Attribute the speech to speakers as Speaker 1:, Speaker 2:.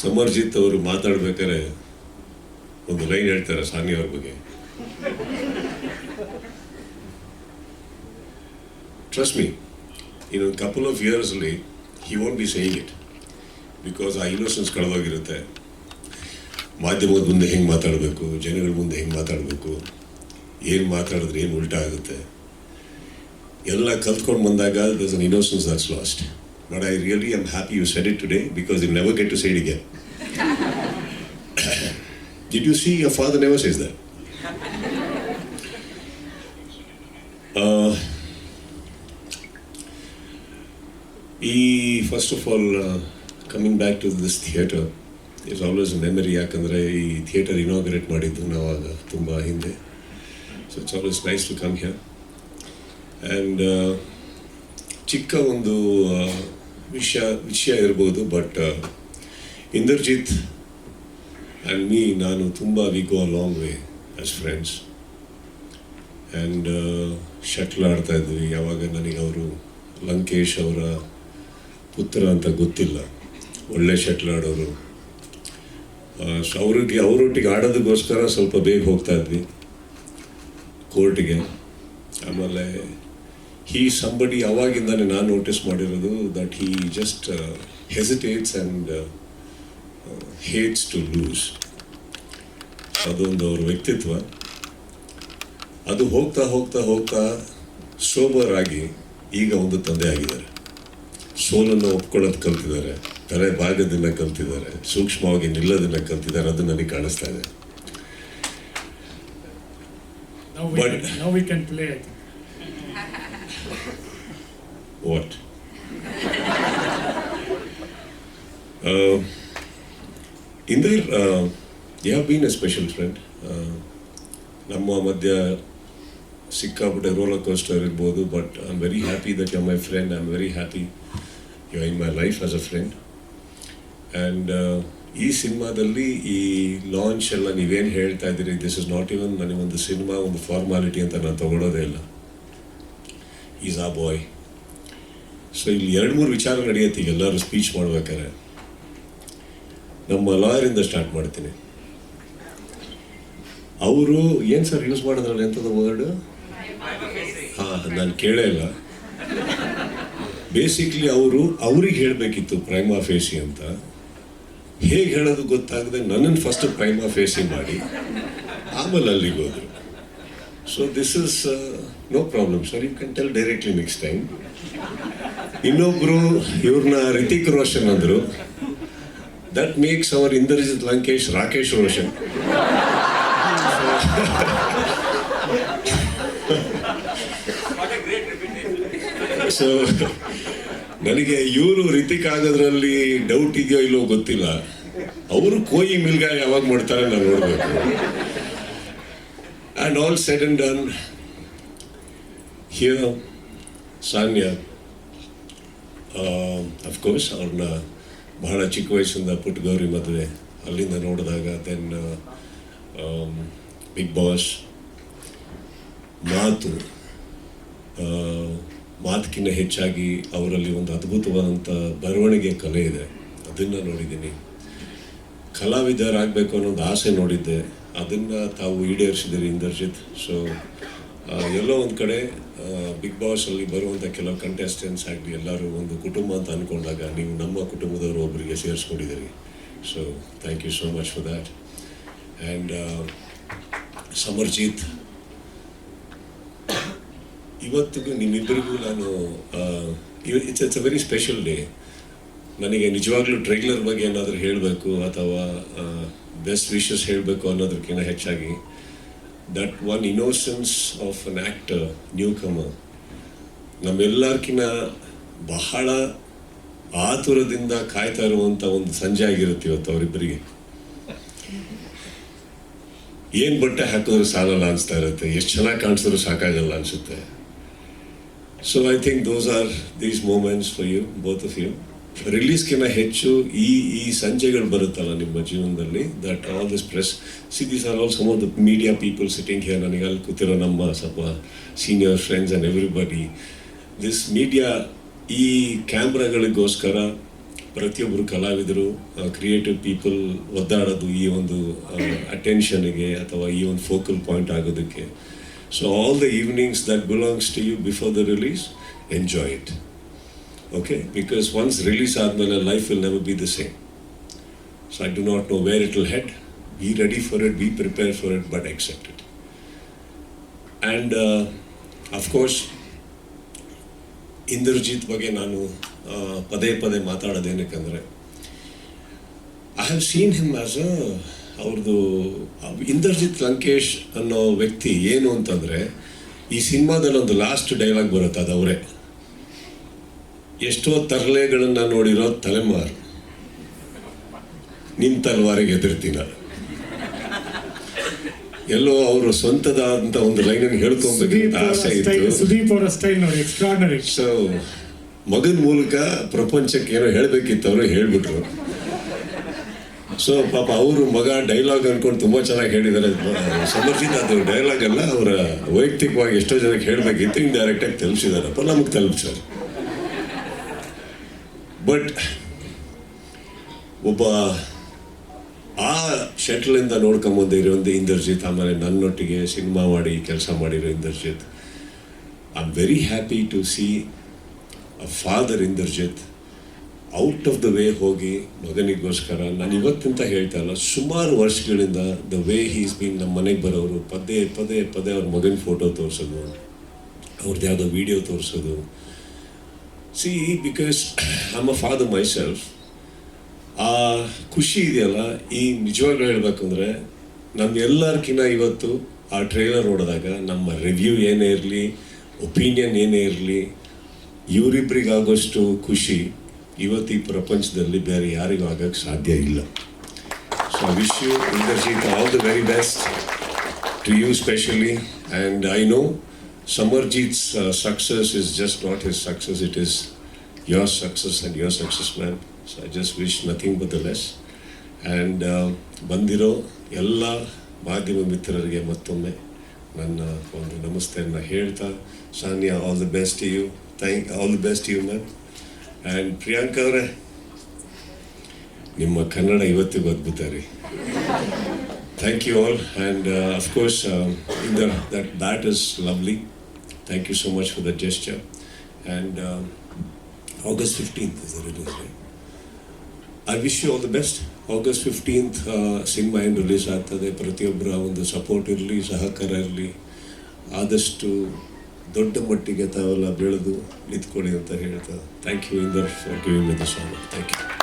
Speaker 1: ಸಮರ್ಜಿತ್ ಅವರು ಮಾತಾಡ್ಬೇಕಾದ್ರೆ ಒಂದು ಲೈನ್ ಹೇಳ್ತಾರೆ ಸಾನಿಯಾ ಅವ್ರ ಬಗ್ಗೆ. ಟ್ರಸ್ಟ್ ಮೀ, ಇನ್ ಒಂದು ಕಪಲ್ ಆಫ್ ಇಯರ್ಸ್ಲಿ he won't be saying it, because ಆ ಇನ್ನೋಸೆನ್ಸ್ ಕಳೆದೋಗಿರುತ್ತೆ. ಮಾಧ್ಯಮದ ಮುಂದೆ ಹೆಂಗೆ ಮಾತಾಡಬೇಕು, ಜನಗಳ ಮುಂದೆ ಹೆಂಗೆ ಮಾತಾಡಬೇಕು, ಏನು ಮಾತಾಡಿದ್ರೆ ಏನು ಉಲ್ಟಾ ಆಗುತ್ತೆ ಎಲ್ಲ ಕಲ್ತ್ಕೊಂಡು ಬಂದಾಗ there's an innocence that's lost. But I really am happy you said it today because you'll never get to say it again. Did you see your father never says that? First of all, coming back to this theatre is always a memory. ಯಾಕಂದರೆ ಈ theatre inaugurate ಮಾಡಿದ್ದು ನಾವಾಗ ತುಂಬ ಹಿಂದೆ. So it's always nice to come here. And ಚಿಕ್ಕ ಒಂದು ವಿಷಯ ಇರ್ಬೋದು, but Inderjit and me, ನಾನು ತುಂಬ we go a long way as friends. And shuttle ಆಡ್ತಾ ಇದ್ವಿ. ಯಾವಾಗ ನನಗೆ ಅವರು ಲಂಕೇಶ್ ಅವರ ಪುತ್ರ ಅಂತ ಗೊತ್ತಿಲ್ಲ, ಒಳ್ಳೆ ಶಟ್ಲ್ ಆಡೋರು. ಸೊ ಅವರೊಟ್ಟಿಗೆ ಆಡೋದಕ್ಕೋಸ್ಕರ ಸ್ವಲ್ಪ ಬೇಗ ಹೋಗ್ತಾ ಇದ್ವಿ ಕೋರ್ಟಿಗೆ. ಆಮೇಲೆ ಸಂಬಡಿ ಅವಾಗಿಂದಾನೆ ನಾನು ನೋಟಿಸ್ ಮಾಡಿರೋದು that he just hesitates and hates to lose. ಅದೊಂದು ಅವ್ರ ವ್ಯಕ್ತಿತ್ವ. ಅದು ಹೋಗ್ತಾ ಹೋಗ್ತಾ ಹೋಗ್ತಾ ಸೋಬರ್ ಆಗಿ ಈಗ ಒಂದು ತಂದೆ ಆಗಿದ್ದಾರೆ. ಸೋಲನ್ನು ಒಪ್ಕೊಳ್ಳೋದು ಕಲ್ತಿದ್ದಾರೆ, ತಲೆ ಭಾಗದನ್ನ ಕಲ್ತಿದ್ದಾರೆ, ಸೂಕ್ಷ್ಮವಾಗಿ ನಿಲ್ಲೋದನ್ನ ಕಲ್ತಿದ್ದಾರೆ. ಅದು ನನಗೆ ಕಾಣಿಸ್ತಾ ಇದೆ.
Speaker 2: Now we can play it.
Speaker 1: What? Inder, you have been a special friend. ನಮ್ಮ ಮಧ್ಯ ಸಿಕ್ಕಾಪಟ್ಟೆ ರೋಲರ್ ಕೋಸ್ಟರ್ ಇರ್ಬೋದು, but I am very happy that you are my friend. I am very happy you are in my life as a friend. And ಈ ಸಿನಿಮಾದಲ್ಲಿ ಈ launch ಎಲ್ಲ ನೀವೇನು ಹೇಳ್ತಾ ಇದ್ದೀರಿ, ದಿಸ್ ಇಸ್ ನಾಟ್ ಇವನ್ ನನಗೊಂದು ಸಿನಿಮಾ ಒಂದು ಫಾರ್ಮಾಲಿಟಿ ಅಂತ ನಾನು ತಗೊಳ್ಳೋದೇ ಇಲ್ಲ. ಈಸ್ ಆ ಬಾಯ್. ಸೊ ಇಲ್ಲಿ 2-3 ವಿಚಾರ ನಡೆಯುತ್ತೆ ಈಗ ಎಲ್ಲರೂ ಸ್ಪೀಚ್ ಮಾಡ್ಬೇಕಾದ್ರೆ. ನಮ್ಮ ಲಾಯರಿಂದ ಸ್ಟಾರ್ಟ್ ಮಾಡ್ತೀನಿ. ಅವರು ಏನು ಸರ್ ಯೂಸ್ ಮಾಡೋದ್ರಲ್ಲ ಎಂಥದ್ದು ವರ್ಡ್? ನಾನು ಕೇಳೇ ಇಲ್ಲ. ಬೇಸಿಕ್ಲಿ ಅವ್ರಿಗೆ ಹೇಳಬೇಕಿತ್ತು ಪ್ರೈಮಾ ಫೇಸಿ ಅಂತ. ಹೇಗೆ ಹೇಳೋದು ಗೊತ್ತಾಗದೆ ನನ್ನನ್ನು ಫಸ್ಟ್ ಪ್ರೈಮಾ ಫೇಸಿ ಮಾಡಿ ಆಮೇಲೆ ಅಲ್ಲಿಗೆ ಹೋದರು. So this is no problem sir, you can tell directly next time. ಇನ್ನೊಬ್ರು ಇವ್ರನ್ನ ರಿತಿಕ್ ರೋಷನ್ ಅಂದರು. That makes our Inderjit Lankesh Rakesh Roshan. So ನನಗೆ ಇವರು ರಿತಿಕ್ ಆಗೋದ್ರಲ್ಲಿ ಡೌಟ್ ಇದೆಯೋ ಇಲ್ಲೋ ಗೊತ್ತಿಲ್ಲ. ಅವರು ಕೋಯಿ ಮಿಲ್ಗಾ ಯಾವಾಗ ಮಾಡ್ತಾರೆ ನಾನು ನೋಡಬೇಕು. And all said and done here Sanya, of course ಅವ್ರನ್ನ ಬಹಳ ಚಿಕ್ಕ ವಯಸ್ಸಿಂದ ಪುಟ್ಟಗೌರಿ ಮದುವೆ ಅಲ್ಲಿಂದ ನೋಡಿದಾಗ, ದೆನ್ ಬಿಗ್ ಬಾಸ್, ಮಾತಕ್ಕಿಂತ ಹೆಚ್ಚಾಗಿ ಅವರಲ್ಲಿ ಒಂದು ಅದ್ಭುತವಾದಂಥ ಬರವಣಿಗೆ ಕಲೆ ಇದೆ, ಅದನ್ನು ನೋಡಿದ್ದೀನಿ. ಕಲಾವಿದರಾಗಬೇಕು ಅನ್ನೋದು ಆಸೆ ನೋಡಿದ್ದೆ, ಅದನ್ನು ತಾವು ಈಡೇರಿಸಿದ್ದೀರಿ ಇಂದರ್ಜಿತ್. ಸೊ ಎಲ್ಲೋ ಒಂದು ಕಡೆ ಬಿಗ್ ಬಾಸಲ್ಲಿ ಬರುವಂಥ ಕೆಲವು ಕಂಟೆಸ್ಟೆಂಟ್ಸ್ ಆಗಲಿ ಎಲ್ಲರೂ ಒಂದು ಕುಟುಂಬ ಅಂತ ಅಂದ್ಕೊಂಡಾಗ ನೀವು ನಮ್ಮ ಕುಟುಂಬದವರು ಒಬ್ಬರಿಗೆ ಸೇರಿಸ್ಕೊಂಡಿದ್ದೀರಿ. So thank you so much for that. And Samarjit, ಇವತ್ತಿಗೂ ನಿಮ್ಮಿಬ್ಬರಿಗೂ ನಾನು it's a very special day. ನನಗೆ ನಿಜವಾಗ್ಲೂ ಟ್ರೈಲರ್ ಬಗ್ಗೆ ಏನಾದರೂ ಹೇಳಬೇಕು ಅಥವಾ ಬೆಸ್ಟ್ ವಿಶಸ್ ಹೇಳಬೇಕು ಅನ್ನೋದಕ್ಕಿಂತ ಹೆಚ್ಚಾಗಿ that one innocence of an actor, newcomer, ನಮ್ಮೆಲ್ಲರ್ಕಿನ್ನ ಬಹಳ ಆತುರದಿಂದ ಕಾಯ್ತಾ ಇರುವಂಥ ಒಂದು ಸಂಜೆ ಆಗಿರುತ್ತೆ ಇವತ್ತು ಅವರಿಬ್ಬರಿಗೆ. ಏನು ಬಟ್ಟೆ ಹಾಕಿದ್ರು ಸಾಲಲ್ಲ ಅನಿಸ್ತಾ ಇರುತ್ತೆ, ಎಷ್ಟು ಚೆನ್ನಾಗಿ ಕಾಣಿಸಿದ್ರು ಸಾಕಾಗಲ್ಲ ಅನಿಸುತ್ತೆ. So I think those are these moments for you, both of you. ರಿಲೀಸ್ಗಿಂತ ಹೆಚ್ಚು ಈ ಸಂಜೆಗಳು ಬರುತ್ತಲ್ಲ ನಿಮ್ಮ ಜೀವನದಲ್ಲಿ, that all this press, see these are all some of the media people sitting here. ನನಗೆ ಅಲ್ಲಿ ಕೂತಿರೋ ನಮ್ಮ ಸ್ವಲ್ಪ senior friends and everybody, this media ಈ ಕ್ಯಾಮ್ರಾಗಳಿಗೋಸ್ಕರ ಪ್ರತಿಯೊಬ್ಬರು ಕಲಾವಿದರು ಕ್ರಿಯೇಟಿವ್ ಪೀಪಲ್ ಒದ್ದಾಡೋದು ಈ ಒಂದು ಅಟೆನ್ಷನ್ಗೆ ಅಥವಾ ಈ ಒಂದು ಫೋಕಲ್ ಪಾಯಿಂಟ್ ಆಗೋದಕ್ಕೆ. So all the evenings that belongs to you before the release, enjoy it. Okay, because once release ಆದಮೇಲೆ life will never be the same. So I do not know where it will head. Be ready for it, be prepare for it, but accept it. And of course, Indrajit ಬಗ್ಗೆ ನಾನು ಪದೇ ಪದೇ ಮಾತಾಡೋದೇನಕ್ಕಂದರೆ, I have seen him as ಅವ್ರದ್ದು ಇಂದ್ರಜಿತ್ ಲಂಕೇಶ್ ಅನ್ನೋ ವ್ಯಕ್ತಿ ಏನು ಅಂತಂದರೆ, ಈ ಸಿನಿಮಾದಲ್ಲಿ ಒಂದು ಲಾಸ್ಟ್ ಡೈಲಾಗ್ ಬರುತ್ತೆ, ಅದು ಅವರೇ. ಎಷ್ಟೋ ತರಲೆಗಳನ್ನು ನೋಡಿರೋ ತಲೆಮಾರು, ನಿಮ್ಮ ತಲವಾರಿಗೆ ಎದುರ್ತೀನ. ಎಲ್ಲೋ ಅವರು ಸ್ವಂತದಾದಂಥ ಒಂದು ಲೈನನ್ನು ಹೇಳ್ಕೊಬೇಕಂತ ಆಸೆ ಇತ್ತು.
Speaker 2: ಸುದೀಪ್ ಅವರ ಸ್ಟೈಲ್ ನೋಡಿ, ಎಕ್ಸ್ಟ್ರಾರ್ಡಿನರಿ.
Speaker 1: ಸೊ ಮಗನ ಮೂಲಕ ಪ್ರಪಂಚಕ್ಕೆ ಏನೋ ಹೇಳಬೇಕಿತ್ತು, ಅವರು ಹೇಳ್ಬಿಟ್ರು. ಸೊ ಪಾಪ ಅವರು ಮಗ ಡೈಲಾಗ್ ಅನ್ಕೊಂಡು ತುಂಬ ಚೆನ್ನಾಗಿ ಹೇಳಿದ್ದಾರೆ. ಸಮರ್ಜಿತ್ ಅದು ಡೈಲಾಗ್ ಅಲ್ಲ, ಅವರ ವೈಯಕ್ತಿಕವಾಗಿ ಎಷ್ಟೋ ಜನಕ್ಕೆ ಹೇಳಬೇಕಿತ್ತು, ಹಿಂಗೆ ಡೈರೆಕ್ಟಾಗಿ ತಲುಪಿಸಿದಾರಪ್ಪ, ನಮಗೆ ತಲುಪಿಸ್ತಾರೆ. ಬಟ್ ಒಬ್ಬ ಆ ಶಟ್ಲಿಂದ ನೋಡ್ಕೊಂಬಂದಿರೋ ಇಂದ್ರಜಿತ್, ಆಮೇಲೆ ನನ್ನೊಟ್ಟಿಗೆ ಸಿನಿಮಾ ಮಾಡಿ ಕೆಲಸ ಮಾಡಿರೋ Indrajit, I am very happy to see a father Indrajit out of the way ಹೋಗಿ ಮಗನಿಗೋಸ್ಕರ. ನಾನು ಇವತ್ತಿಂತ ಹೇಳ್ತಾ ಇಲ್ಲ, ಸುಮಾರು ವರ್ಷಗಳಿಂದ ದ ವೇ ಹೀಸ್ ಬೀನ್ ನಮ್ಮ ಮನೆಗೆ ಬರೋರು ಪದೇ ಪದೇ ಪದೇ ಅವ್ರ ಮಗನ ಫೋಟೋ ತೋರಿಸೋದು, ಅವ್ರದ್ದು ಯಾವುದೋ ವಿಡಿಯೋ ತೋರಿಸೋದು. C, because I am a father my self. ಆ ಖುಷಿ ಇದೆಯಲ್ಲ, ಈ ನಿಜವಾಗ್ಲೂ ಹೇಳ್ಬೇಕಂದ್ರೆ ನಮ್ಮೆಲ್ಲರ್ಕಿನ್ನ ಇವತ್ತು ಆ ಟ್ರೈಲರ್ ನೋಡಿದಾಗ ನಮ್ಮ ರಿವ್ಯೂ ಏನೇ ಇರಲಿ, ಒಪಿನಿಯನ್ ಏನೇ ಇರಲಿ, ಇವರಿಬ್ಬರಿಗಾಗೋಷ್ಟು ಖುಷಿ ಇವತ್ತು ಈ ಪ್ರಪಂಚದಲ್ಲಿ ಬೇರೆ ಯಾರಿಗೂ ಆಗೋಕ್ಕೆ ಸಾಧ್ಯ ಇಲ್ಲ. So I wish you Indrajit all the very best to you specially. And I know Samarjit's success is just not his success, it is your success and your success, man. So I just wish nothing but the best. And ಬಂದಿರೋ ಎಲ್ಲ ಮಾಧ್ಯಮ ಮಿತ್ರರಿಗೆ ಮತ್ತೊಮ್ಮೆ ನನ್ನ ಒಂದು ನಮಸ್ತೆಯನ್ನು ಹೇಳ್ತಾ, Sania, all the best to you. All the best to you, ಮ್ಯಾಮ್. ಆ್ಯಂಡ್ ಪ್ರಿಯಾಂಕಾ ಅವರೇ, ನಿಮ್ಮ ಕನ್ನಡ ಇವತ್ತಿಗೂ ಅದ್ಭುತ ರೀ. Thank you all, and of course, that is lovely. Thank you so much for the gesture. And August 15th is the release, right? I wish you all the best. August 15th cinema ಏನು release ಆಗ್ತದೆ. ಪ್ರತಿಯೊಬ್ಬರ ಒಂದು support ಇರಲಿ, ಸಹಕಾರ ಇರಲಿ. ಆದಷ್ಟು ದೊಡ್ಡ ಮಟ್ಟಿಗೆ ತಾವೆಲ್ಲ ಬೆಳೆದು ನಿಂತ್ಕೊಳ್ಳಿ ಅಂತ ಹೇಳ್ತಾ, thank you Inder for giving me this honour. Thank you.